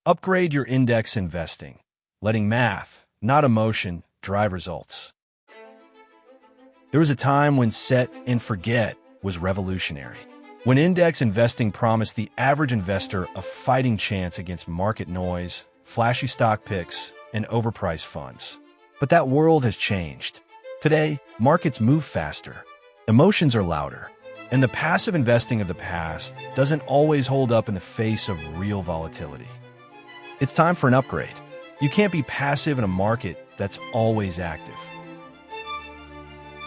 Upgrade your index investing, letting math, not emotion, drive results. There was a time when set and forget was revolutionary. When index investing promised the average investor a fighting chance against market noise, flashy stock picks, and overpriced funds. But that world has changed. Today, markets move faster, emotions are louder, and the passive investing of the past doesn't always hold up in the face of real volatility. It's time for an upgrade. You can't be passive in a market that's always active.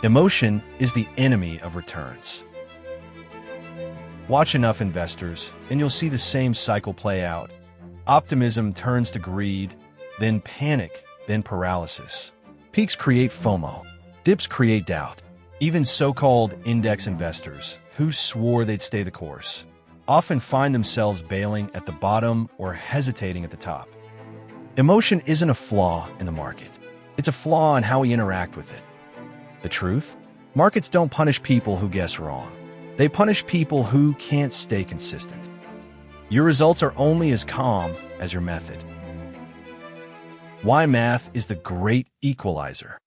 Emotion is the enemy of returns. Watch enough investors, and you'll see the same cycle play out. Optimism turns to greed, then panic, then paralysis. Peaks create FOMO. Dips create doubt. Even so-called index investors, who swore they'd stay the course, often find themselves bailing at the bottom or hesitating at the top. Emotion isn't a flaw in the market. It's a flaw in how we interact with it. The truth? Markets don't punish people who guess wrong. They punish people who can't stay consistent. Your results are only as calm as your method. Why math is the great equalizer.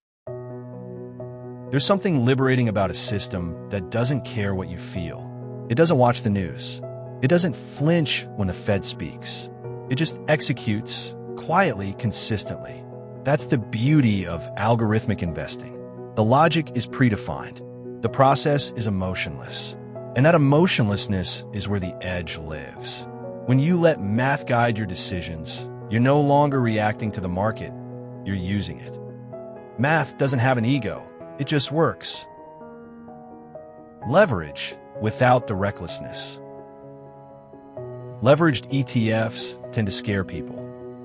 There's something liberating about a system that doesn't care what you feel. It doesn't watch the news. It doesn't flinch when the Fed speaks. It just executes quietly, consistently. That's the beauty of algorithmic investing. The logic is predefined. The process is emotionless. And that emotionlessness is where the edge lives. When you let math guide your decisions, you're no longer reacting to the market, you're using it. Math doesn't have an ego, it just works. Leverage without the recklessness. Leveraged ETFs tend to scare people,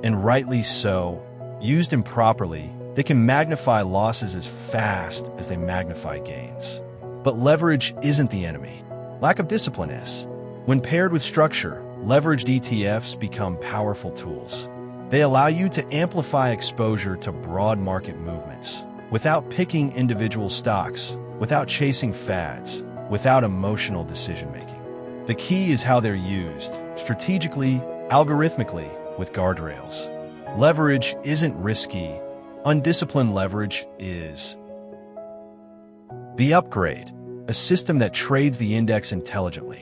and rightly so. Used improperly, they can magnify losses as fast as they magnify gains. But leverage isn't the enemy. Lack of discipline is. When paired with structure, leveraged ETFs become powerful tools. They allow you to amplify exposure to broad market movements without picking individual stocks, without chasing fads, without emotional decision-making. The key is how they're used, strategically, algorithmically, with guardrails. Leverage isn't risky. Undisciplined leverage is. The upgrade, a system that trades the index intelligently.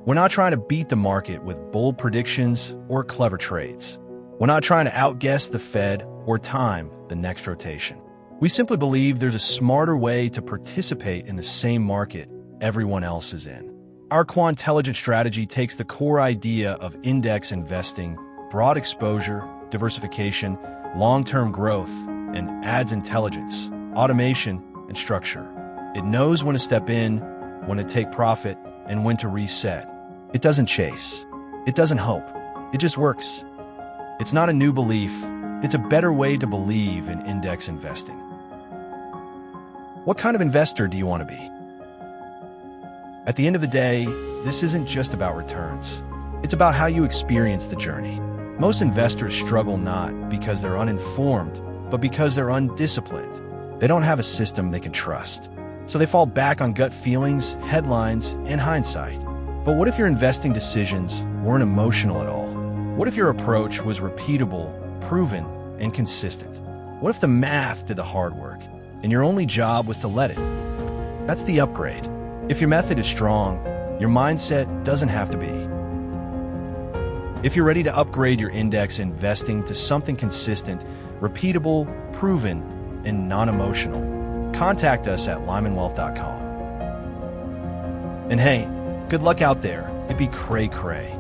We're not trying to beat the market with bold predictions or clever trades. We're not trying to outguess the Fed or time the next rotation. We simply believe there's a smarter way to participate in the same market everyone else is in. Our Quantelligent strategy takes the core idea of index investing, broad exposure, diversification, long-term growth, and adds intelligence, automation, and structure. It knows when to step in, when to take profit, and when to reset. It doesn't chase. It doesn't hope. It just works. It's not a new belief. It's a better way to believe in index investing. What kind of investor do you want to be? At the end of the day, this isn't just about returns. It's about how you experience the journey. Most investors struggle not because they're uninformed, but because they're undisciplined. They don't have a system they can trust. So they fall back on gut feelings, headlines, and hindsight. But what if your investing decisions weren't emotional at all? What if your approach was repeatable, proven, and consistent? What if the math did the hard work, and your only job was to let it? That's the upgrade. If your method is strong, your mindset doesn't have to be. If you're ready to upgrade your index investing to something consistent, repeatable, proven, and non-emotional, contact us at LymanWealth.com. And hey, good luck out there. It be cray-cray.